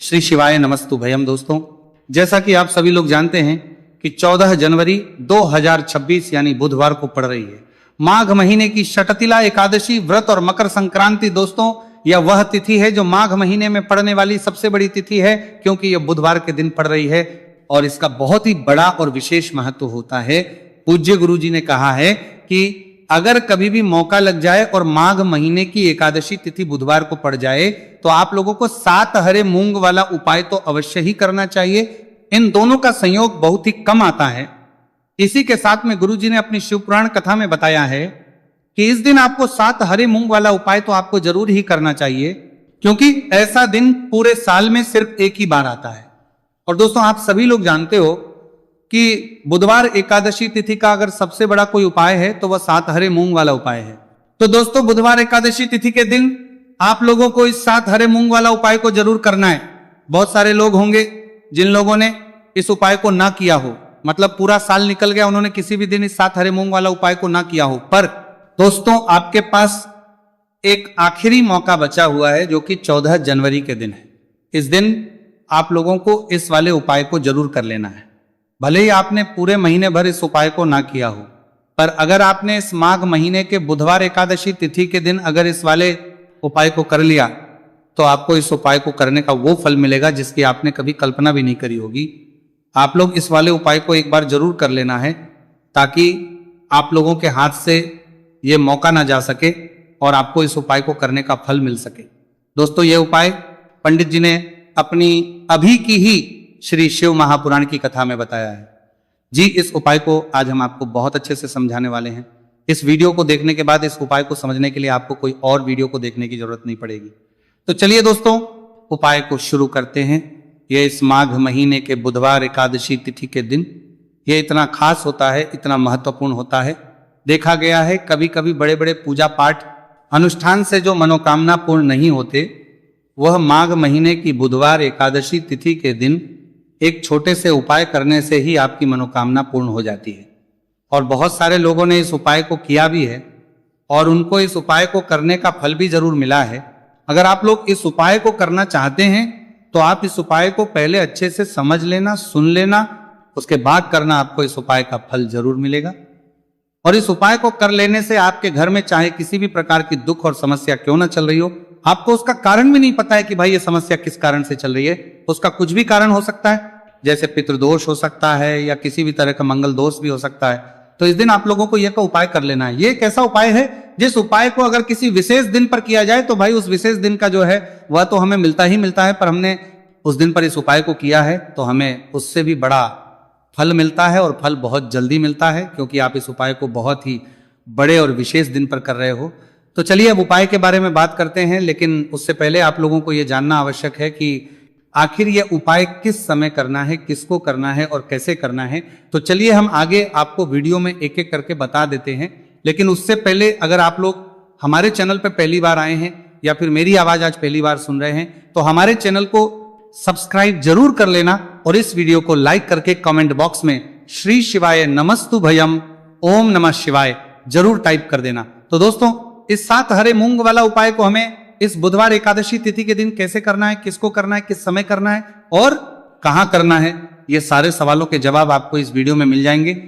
श्री शिवाय नमस्तु भयम। दोस्तों, जैसा कि आप सभी लोग जानते हैं कि 14 जनवरी 2026 यानी बुधवार को पड़ रही है माघ महीने की षटतिला एकादशी व्रत और मकर संक्रांति। दोस्तों, यह वह तिथि है जो माघ महीने में पड़ने वाली सबसे बड़ी तिथि है, क्योंकि यह बुधवार के दिन पड़ रही है और इसका बहुत ही बड़ा और विशेष महत्व होता है। पूज्य गुरु जी ने कहा है कि अगर कभी भी मौका लग जाए और माघ महीने की एकादशी तिथि बुधवार को पड़ जाए तो आप लोगों को 7 हरे मूंग वाला उपाय तो अवश्य ही करना चाहिए। इन दोनों का संयोग बहुत ही कम आता है। इसी के साथ में गुरु जी ने अपनी शिव पुराण कथा में बताया है कि इस दिन आपको 7 हरे मूंग वाला उपाय तो आपको जरूर ही करना चाहिए, क्योंकि ऐसा दिन पूरे साल में सिर्फ एक ही बार आता है। और दोस्तों, आप सभी लोग जानते हो कि बुधवार एकादशी तिथि का अगर सबसे बड़ा कोई उपाय है तो वह 7 हरे मूंग वाला उपाय है। तो दोस्तों, बुधवार एकादशी तिथि के दिन आप लोगों को इस 7 हरे मूंग वाला उपाय को जरूर करना है। बहुत सारे लोग होंगे जिन लोगों ने इस उपाय को ना किया हो, मतलब पूरा साल निकल गया, उन्होंने किसी भी दिन इस 7 हरे मूंग वाला उपाय को ना किया हो। पर दोस्तों, आपके पास एक आखिरी मौका बचा हुआ है जो कि 14 जनवरी के दिन है। इस दिन आप लोगों को इस वाले उपाय को जरूर कर लेना है। भले ही आपने पूरे महीने भर इस उपाय को ना किया हो, पर अगर आपने इस माघ महीने के बुधवार एकादशी तिथि के दिन अगर इस वाले उपाय को कर लिया तो आपको इस उपाय को करने का वो फल मिलेगा जिसकी आपने कभी कल्पना भी नहीं करी होगी। आप लोग इस वाले उपाय को एक बार जरूर कर लेना है, ताकि आप लोगों के हाथ से ये मौका ना जा सके और आपको इस उपाय को करने का फल मिल सके। दोस्तों, ये उपाय पंडित जी ने अपनी अभी की ही श्री शिव महापुराण की कथा में बताया है जी। इस उपाय को आज हम आपको बहुत अच्छे से समझाने वाले हैं। इस वीडियो को देखने के बाद इस उपाय को समझने के लिए आपको कोई और वीडियो को देखने की जरूरत नहीं पड़ेगी। तो चलिए दोस्तों, उपाय को शुरू करते हैं। यह इस माघ महीने के बुधवार एकादशी तिथि के दिन यह इतना खास होता है, इतना महत्वपूर्ण होता है। देखा गया है कभी कभी बड़े बड़े पूजा पाठ अनुष्ठान से जो मनोकामना पूर्ण नहीं होते, वह माघ महीने की बुधवार एकादशी तिथि के दिन एक छोटे से उपाय करने से ही आपकी मनोकामना पूर्ण हो जाती है। और बहुत सारे लोगों ने इस उपाय को किया भी है और उनको इस उपाय को करने का फल भी जरूर मिला है। अगर आप लोग इस उपाय को करना चाहते हैं तो आप इस उपाय को पहले अच्छे से समझ लेना, सुन लेना, उसके बाद करना, आपको इस उपाय का फल जरूर मिलेगा। और इस उपाय को कर लेने से आपके घर में चाहे किसी भी प्रकार की दुख और समस्या क्यों ना चल रही हो, आपको उसका कारण भी नहीं पता है कि भाई ये समस्या किस कारण से चल रही है, उसका कुछ भी कारण हो सकता है, जैसे पितृदोष हो सकता है या किसी भी तरह का मंगल दोष भी हो सकता है। तो इस दिन आप लोगों को यह का उपाय कर लेना है। ये एक ऐसा उपाय है जिस उपाय को अगर किसी विशेष दिन पर किया जाए तो भाई उस विशेष दिन का जो है वह तो हमें मिलता ही मिलता है, पर हमने उस दिन पर इस उपाय को किया है तो हमें उससे भी बड़ा फल मिलता है, और फल बहुत जल्दी मिलता है, क्योंकि आप इस उपाय को बहुत ही बड़े और विशेष दिन पर कर रहे हो। तो चलिए अब उपाय के बारे में बात करते हैं, लेकिन उससे पहले आप लोगों को यह जानना आवश्यक है कि आखिर यह उपाय किस समय करना है, किसको करना है और कैसे करना है। तो चलिए हम आगे आपको वीडियो में एक एक करके बता देते हैं। लेकिन उससे पहले अगर आप लोग हमारे चैनल पर पहली बार आए हैं या फिर मेरी आवाज आज पहली बार सुन रहे हैं तो हमारे चैनल को सब्सक्राइब जरूर कर लेना और इस वीडियो को लाइक करके कमेंट बॉक्स में श्री शिवाय नमस्तु भयम ओम नमः शिवाय जरूर टाइप कर देना। तो दोस्तों, इस 7 हरे मूंग वाला उपाय को हमें इस बुधवार एकादशी तिथि के दिन कैसे करना है, किसको करना है, किस समय करना है और कहां करना है, ये सारे सवालों के जवाब आपको इस वीडियो में मिल जाएंगे।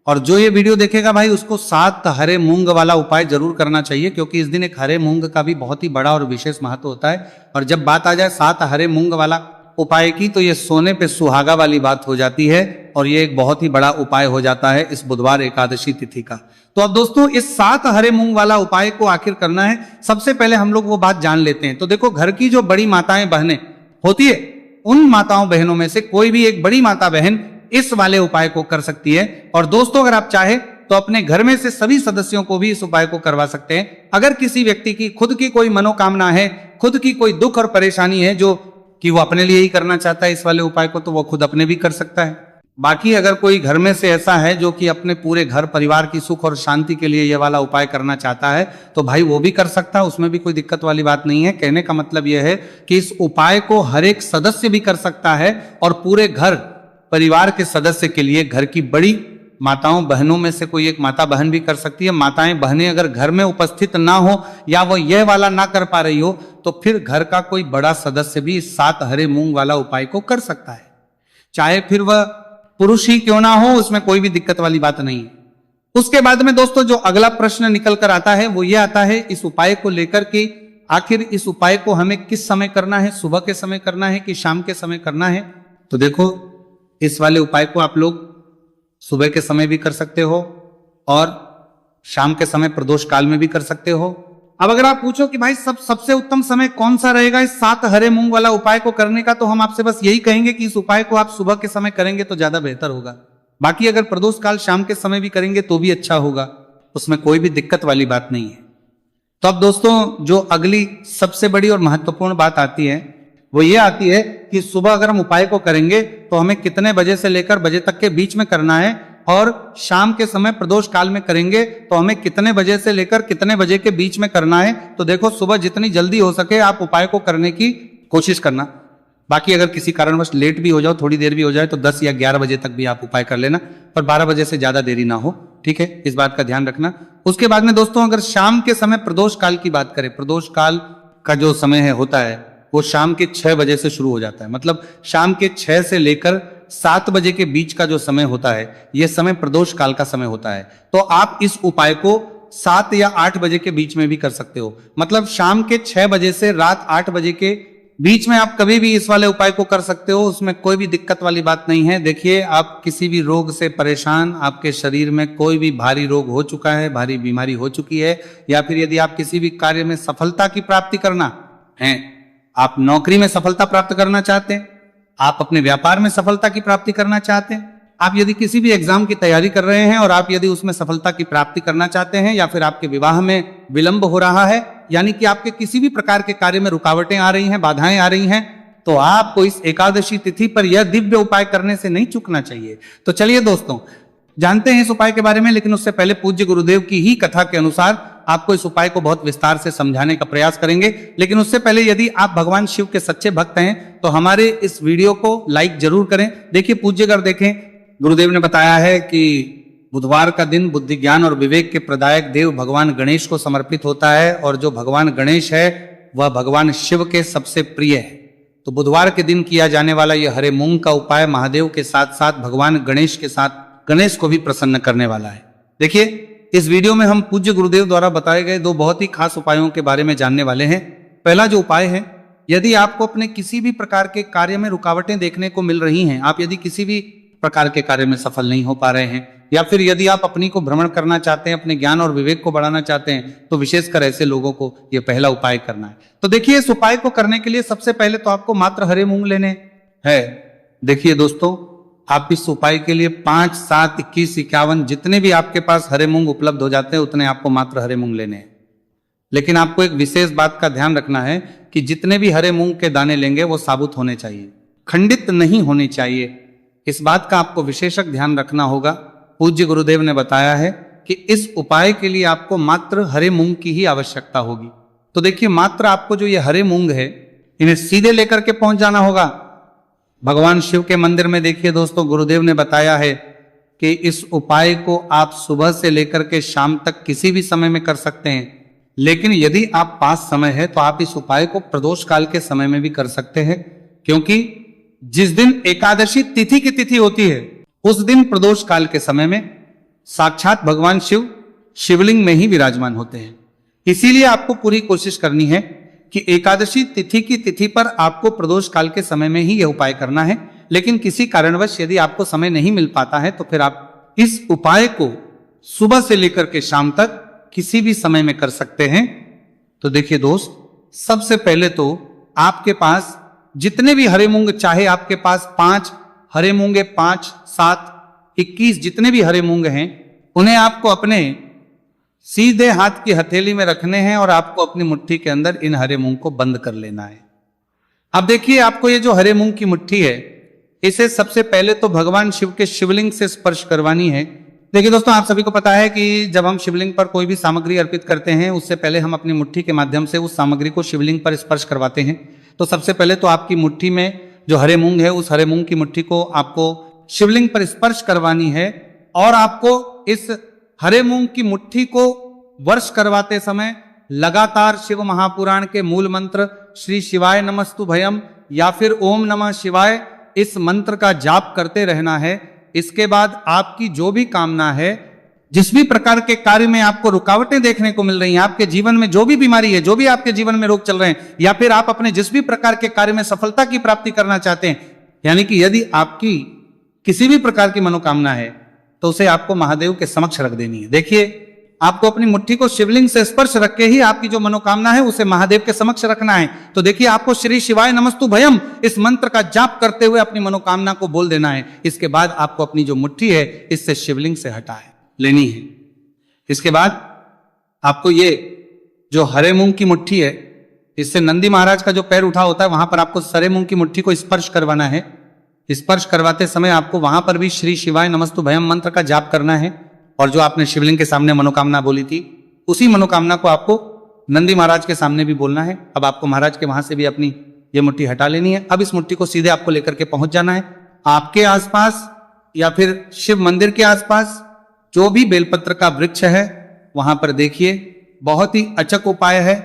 और जो ये वीडियो देखेगा भाई उसको 7 हरे मूंग वाला उपाय जरूर करना चाहिए, क्योंकि इस दिन एक हरे मूंग का भी बहुत ही बड़ा और विशेष महत्व होता है। और जब बात आ जाए 7 हरे मूंग वाला उपाय की तो ये सोने पे सुहागा वाली बात हो जाती है और ये एक बहुत ही बड़ा उपाय हो जाता है इस बुधवार एकादशी तिथि का। तो अब दोस्तों, इस 7 हरे मूंग वाला उपाय को आखिर करना है, सबसे पहले हम लोग वो बात जान लेते हैं। तो देखो, घर की जो बड़ी माताएं बहनें होती है, उन माताओं बहनों में से कोई भी एक बड़ी माता बहन इस वाले उपाय को कर सकती है। और दोस्तों, अगर आप चाहे तो अपने घर में से सभी सदस्यों को भी इस उपाय को करवा सकते हैं। अगर किसी व्यक्ति की खुद की कोई मनोकामना है, खुद की कोई दुख और परेशानी है जो कि वो अपने लिए ही करना चाहता है इस वाले उपाय को, तो वो खुद अपने भी कर सकता है। बाकी अगर कोई घर में से ऐसा है जो कि अपने पूरे घर परिवार की सुख और शांति के लिए ये वाला उपाय करना चाहता है तो भाई वो भी कर सकता है, उसमें भी कोई दिक्कत वाली बात नहीं है। कहने का मतलब यह है कि इस उपाय को हर एक सदस्य भी कर सकता है और पूरे घर परिवार के सदस्य के लिए, घर की बड़ी माताओं बहनों में से कोई एक माता बहन भी कर सकती है। माताएं बहनें अगर घर में उपस्थित ना हो या वो यह वाला ना कर पा रही हो तो फिर घर का कोई बड़ा सदस्य भी 7 हरे मूंग वाला उपाय को कर सकता है, चाहे फिर वह पुरुष ही क्यों ना हो, उसमें कोई भी दिक्कत वाली बात नहीं है। उसके बाद में दोस्तों जो अगला प्रश्न निकल कर आता है वो ये आता है इस उपाय को लेकर के, आखिर इस उपाय को हमें किस समय करना है, सुबह के समय करना है कि शाम के समय करना है। तो देखो इस वाले उपाय को आप लोग सुबह के समय भी कर सकते हो और शाम के समय प्रदोष काल में भी कर सकते हो। अब अगर आप पूछो कि भाई सबसे उत्तम समय कौन सा रहेगा इस 7 हरे मूंग वाला उपाय को करने का, तो हम आपसे बस यही कहेंगे कि इस उपाय को आप सुबह के समय करेंगे तो ज्यादा बेहतर होगा। बाकी अगर प्रदोष काल शाम के समय भी करेंगे तो भी अच्छा होगा, उसमें कोई भी दिक्कत वाली बात नहीं है। तो अब दोस्तों जो अगली सबसे बड़ी और महत्वपूर्ण बात आती है वो ये आती है कि सुबह अगर हम उपाय को करेंगे तो हमें कितने बजे से लेकर बजे तक के बीच में करना है, और शाम के समय प्रदोष काल में करेंगे तो हमें कितने बजे से लेकर कितने बजे के बीच में करना है। तो देखो सुबह जितनी जल्दी हो सके आप उपाय को करने की कोशिश करना। बाकी अगर किसी कारणवश लेट भी हो जाओ, थोड़ी देर भी हो जाए, तो 10 या 11 बजे तक भी आप उपाय कर लेना, पर 12 बजे से ज्यादा देरी ना हो, ठीक है, इस बात का ध्यान रखना। उसके बाद में दोस्तों अगर शाम के समय प्रदोष काल की बात करें, प्रदोष काल का जो समय है होता है वो शाम के 6 बजे से शुरू हो जाता है, मतलब शाम के 6 से लेकर 7 बजे के बीच का जो समय होता है यह समय प्रदोष काल का समय होता है। तो आप इस उपाय को 7 या 8 बजे के बीच में भी कर सकते हो, मतलब शाम के 6 बजे से रात 8 बजे के बीच में आप कभी भी इस वाले उपाय को कर सकते हो, उसमें कोई भी दिक्कत वाली बात नहीं है। देखिए आप किसी भी रोग से परेशान, आपके शरीर में कोई भी भारी रोग हो चुका है, भारी बीमारी हो चुकी है, या फिर यदि आप किसी भी कार्य में सफलता की प्राप्ति करना है, आप नौकरी में सफलता प्राप्त करना चाहते हैं, आप अपने व्यापार में सफलता की प्राप्ति करना चाहते हैं, आप यदि किसी भी एग्जाम की तैयारी कर रहे हैं और आप यदि उसमें सफलता की प्राप्ति करना चाहते हैं, या फिर आपके विवाह में विलंब हो रहा है, यानी कि आपके किसी भी प्रकार के कार्य में रुकावटें आ रही हैं, बाधाएं आ रही हैं, तो आपको इस एकादशी तिथि पर यह दिव्य उपाय करने से नहीं चूकना चाहिए। तो चलिए दोस्तों जानते हैं इस उपाय के बारे में, लेकिन उससे पहले पूज्य गुरुदेव की ही कथा के अनुसार आपको इस उपाय को बहुत विस्तार से समझाने का प्रयास करेंगे। लेकिन उससे पहले यदि आप भगवान शिव के सच्चे भक्त हैं तो हमारे इस वीडियो को लाइक जरूर करें। देखिए पूज्यगर देखें, गुरुदेव ने बताया है कि बुधवार का दिन बुद्धि ज्ञान और विवेक के प्रदायक देव भगवान गणेश को समर्पित होता है, और जो भगवान गणेश है वह भगवान शिव के सबसे प्रिय है। तो बुधवार के दिन किया जाने वाला यह हरे मूंग का उपाय महादेव के साथ साथ भगवान गणेश के साथ गणेश को भी प्रसन्न करने वाला है। देखिए इस वीडियो में हम पूज्य गुरुदेव द्वारा बताए गए 2 बहुत ही खास उपायों के बारे में जानने वाले हैं। पहला जो उपाय है, यदि आपको अपने किसी भी प्रकार के कार्य में रुकावटें देखने को मिल रही हैं, आप यदि किसी भी प्रकार के कार्य में सफल नहीं हो पा रहे हैं, या फिर यदि आप अपनी को भ्रमण करना चाहते हैं, अपने ज्ञान और विवेक को बढ़ाना चाहते हैं, तो विशेषकर ऐसे लोगों को यह पहला उपाय करना है। तो देखिए इस उपाय को करने के लिए सबसे पहले तो आपको मात्र हरे मूंग लेने हैं। देखिए दोस्तों आप इस उपाय के लिए 5, 7, 21, 51 जितने भी आपके पास हरे मूंग उपलब्ध हो जाते हैं उतने आपको मात्र हरे मूंग लेने हैं। लेकिन आपको एक विशेष बात का ध्यान रखना है कि जितने भी हरे मूंग के दाने लेंगे वो साबुत होने चाहिए, खंडित नहीं होने चाहिए। इस बात का आपको विशेषक ध्यान रखना होगा। पूज्य गुरुदेव ने बताया है कि इस उपाय के लिए आपको मात्र हरे मूंग की ही आवश्यकता होगी। तो देखिए मात्र आपको जो ये हरे मूंग है इन्हें सीधे लेकर के पहुंच जाना होगा भगवान शिव के मंदिर में। देखिए दोस्तों गुरुदेव ने बताया है कि इस उपाय को आप सुबह से लेकर के शाम तक किसी भी समय में कर सकते हैं, लेकिन यदि आप पास समय है तो आप इस उपाय को प्रदोष काल के समय में भी कर सकते हैं, क्योंकि जिस दिन एकादशी तिथि की तिथि होती है उस दिन प्रदोष काल के समय में साक्षात भगवान शिव शिवलिंग में ही विराजमान होते हैं। इसीलिए आपको पूरी कोशिश करनी है कि एकादशी तिथि की तिथि पर आपको प्रदोष काल के समय में ही यह उपाय करना है। लेकिन किसी कारणवश यदि आपको समय नहीं मिल पाता है तो फिर आप इस उपाय को सुबह से लेकर के शाम तक किसी भी समय में कर सकते हैं। तो देखिए दोस्त, सबसे पहले तो आपके पास जितने भी हरे मूंग, चाहे आपके पास 5 हरे मूंगे, 5, 7, 21 जितने भी हरे मूंग हैं, उन्हें आपको अपने सीधे हाथ की हथेली में रखने हैं और आपको अपनी मुट्ठी के अंदर इन हरे मूंग को बंद कर लेना है। अब देखिए आपको ये जो हरे मूंग की मुट्ठी है इसे सबसे पहले तो भगवान शिव के शिवलिंग से स्पर्श करवानी है। देखिए दोस्तों, आप सभी को पता है कि जब हम शिवलिंग पर कोई भी सामग्री अर्पित करते हैं उससे पहले हम अपनी मुट्ठी के माध्यम से उस सामग्री को शिवलिंग पर स्पर्श करवाते हैं। तो सबसे पहले तो आपकी मुट्ठी में जो हरे मूंग है उस हरे मूंग की मुट्ठी को आपको शिवलिंग पर स्पर्श करवानी है। और आपको इस हरे मूंग की मुट्ठी को वर्ष करवाते समय लगातार शिव महापुराण के मूल मंत्र श्री शिवाय नमस्तु भयम या फिर ओम नमः शिवाय इस मंत्र का जाप करते रहना है। इसके बाद आपकी जो भी कामना है, जिस भी प्रकार के कार्य में आपको रुकावटें देखने को मिल रही हैं, आपके जीवन में जो भी बीमारी है, जो भी आपके जीवन में रोग चल रहे हैं, या फिर आप अपने जिस भी प्रकार के कार्य में सफलता की प्राप्ति करना चाहते हैं, यानी कि यदि आपकी किसी भी प्रकार की मनोकामना है तो उसे आपको महादेव के समक्ष रख देनी है। देखिए, आपको अपनी मुट्ठी को शिवलिंग से स्पर्श रख के ही आपकी जो मनोकामना है उसे महादेव के समक्ष रखना है। तो देखिए, आपको श्री शिवाय नमस्तु भयम इस मंत्र का जाप करते हुए अपनी मनोकामना को बोल देना है। इसके बाद आपको अपनी जो मुट्ठी है इससे शिवलिंग से हटा है लेनी है। इसके बाद आपको ये जो हरे मूंग की मुट्ठी है, इससे नंदी महाराज का जो पैर उठा होता है वहां पर आपको सरे मूंग की मुट्ठी को स्पर्श करवाना है। स्पर्श करवाते समय आपको वहां पर भी श्री शिवाय नमस्तु भयम मंत्र का जाप करना है और जो आपने शिवलिंग के सामने मनोकामना बोली थी उसी मनोकामना को आपको नंदी महाराज के सामने भी बोलना है। अब आपको महाराज के वहां से भी अपनी ये मुट्ठी हटा लेनी है। अब इस मुट्ठी को सीधे आपको लेकर के पहुंच जाना है। आपके आसपास या फिर शिव मंदिर के आसपास जो भी बेलपत्र का वृक्ष है वहां पर देखिए, बहुत ही अचक उपाय है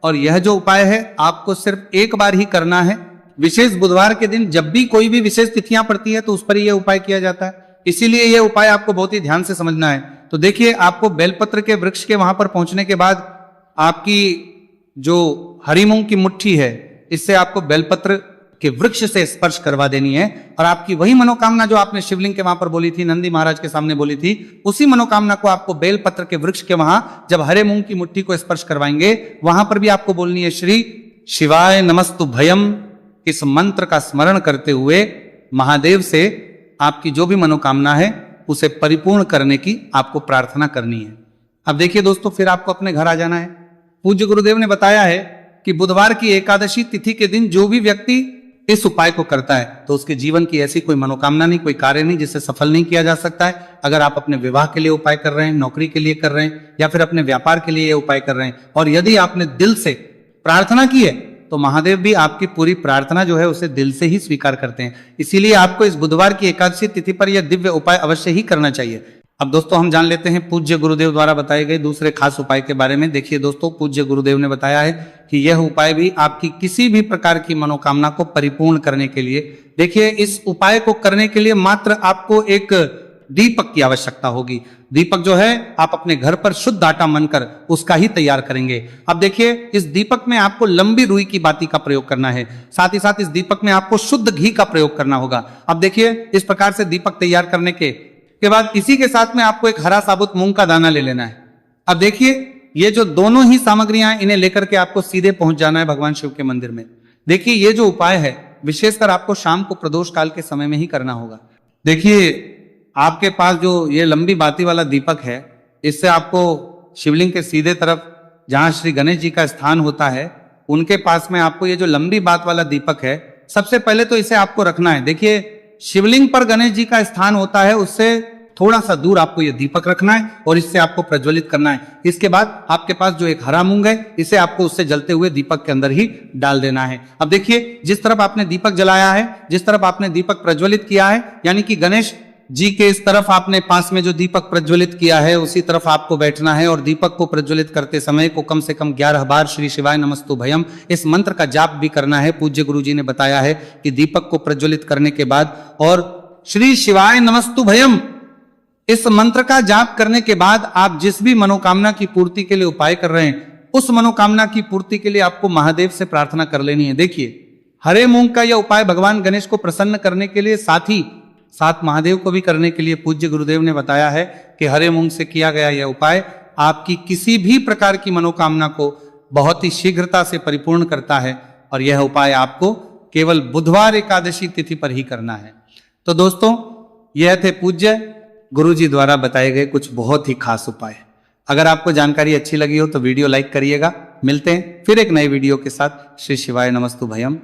और यह जो उपाय है आपको सिर्फ एक बार ही करना है। विशेष बुधवार के दिन जब भी कोई भी विशेष तिथियां पड़ती है तो उस पर यह उपाय किया जाता है, इसीलिए यह उपाय आपको बहुत ही ध्यान से समझना है। तो देखिए, आपको बेलपत्र के वृक्ष के वहां पर पहुंचने के बाद आपकी जो हरी मूंग की मुट्ठी है इससे आपको बेलपत्र के वृक्ष से स्पर्श करवा देनी है और आपकी वही मनोकामना जो आपने शिवलिंग के वहां पर बोली थी, नंदी महाराज के सामने बोली थी, उसी मनोकामना को आपको बेलपत्र के वृक्ष के वहां जब हरे मूंग की मुट्ठी को स्पर्श करवाएंगे वहां पर भी आपको बोलनी है श्री शिवाय नमस्तु भयम। इस मंत्र का स्मरण करते हुए महादेव से आपकी जो भी मनोकामना है उसे परिपूर्ण करने की आपको प्रार्थना करनी है। अब देखिए दोस्तों, फिर आपको अपने घर आ जाना है। पूज्य गुरुदेव ने बताया है कि बुधवार की एकादशी तिथि के दिन जो भी व्यक्ति इस उपाय को करता है तो उसके जीवन की ऐसी कोई मनोकामना नहीं, कोई कार्य नहीं जिसे सफल नहीं किया जा सकता है। अगर आप अपने विवाह के लिए उपाय कर रहे हैं, नौकरी के लिए कर रहे हैं या फिर अपने व्यापार के लिए ये उपाय कर रहे हैं और यदि आपने दिल से प्रार्थना की है तो महादेव भी आपकी पूरी प्रार्थना जो है उसे दिल से ही स्वीकार करते हैं। इसीलिए आपको इस बुधवार की एकादशी तिथि पर यह दिव्य उपाय अवश्य ही करना चाहिए। अब दोस्तों, हम जान लेते हैं पूज्य गुरुदेव द्वारा बताए गए दूसरे खास उपाय के बारे में। देखिए दोस्तों, पूज्य गुरुदेव ने बताया है कि यह उपाय भी आपकी किसी भी प्रकार की मनोकामना को परिपूर्ण करने के लिए, देखिए इस उपाय को करने के लिए मात्र आपको एक दीपक की आवश्यकता होगी। दीपक जो है आप अपने घर पर शुद्ध आटा मनकर उसका ही तैयार करेंगे। अब देखिए, इस दीपक में आपको लंबी रुई की बाती का प्रयोग करना है, साथ ही साथ इस दीपक में आपको शुद्ध घी का प्रयोग करना होगा। अब देखिए, इस प्रकार से दीपक तैयार करने के बाद इसी के साथ में आपको एक हरा साबुत मूंग का दाना ले लेना है। अब देखिए, ये जो दोनों ही सामग्रियां इन्हें लेकर के आपको सीधे पहुंच जाना है भगवान शिव के मंदिर में। देखिए, ये जो उपाय है विशेषकर आपको शाम को प्रदोष काल के समय में ही करना होगा। देखिए, आपके पास जो ये लंबी बाती वाला दीपक है, इससे आपको शिवलिंग के सीधे तरफ जहां श्री गणेश जी का स्थान होता है उनके पास में आपको ये जो लंबी बात वाला दीपक है, सबसे पहले तो इसे आपको रखना है। देखिए, शिवलिंग पर गणेश जी का स्थान होता है, उससे थोड़ा सा दूर आपको ये दीपक रखना है और इससे आपको प्रज्वलित करना है। इसके बाद आपके पास जो एक हरा मूंग है इसे आपको उससे जलते हुए दीपक के अंदर ही डाल देना है। अब देखिए, जिस तरफ आपने दीपक जलाया है, जिस तरफ आपने दीपक प्रज्वलित किया है, यानी कि गणेश जी के इस तरफ आपने पास में जो दीपक प्रज्वलित किया है उसी तरफ आपको बैठना है और दीपक को प्रज्वलित करते समय को कम से कम 11 बार श्री शिवाय नमस्तु भयम इस मंत्र का जाप भी करना है। पूज्य गुरु जी ने बताया है कि दीपक को प्रज्वलित करने के बाद और श्री शिवाय नमस्तु भयम इस मंत्र का जाप करने के बाद आप जिस भी मनोकामना की पूर्ति के लिए उपाय कर रहे हैं उस मनोकामना की पूर्ति के लिए आपको महादेव से प्रार्थना कर लेनी है। देखिए, हरे मूंग का यह उपाय भगवान गणेश को प्रसन्न करने के लिए साथ महादेव को भी करने के लिए पूज्य गुरुदेव ने बताया है कि हरे मूंग से किया गया यह उपाय आपकी किसी भी प्रकार की मनोकामना को बहुत ही शीघ्रता से परिपूर्ण करता है और यह उपाय आपको केवल बुधवार एकादशी तिथि पर ही करना है। तो दोस्तों, यह थे पूज्य गुरु जी द्वारा बताए गए कुछ बहुत ही खास उपाय। अगर आपको जानकारी अच्छी लगी हो तो वीडियो लाइक करिएगा। मिलते हैं फिर एक नए वीडियो के साथ। श्री शिवाय नमस्तु भयम।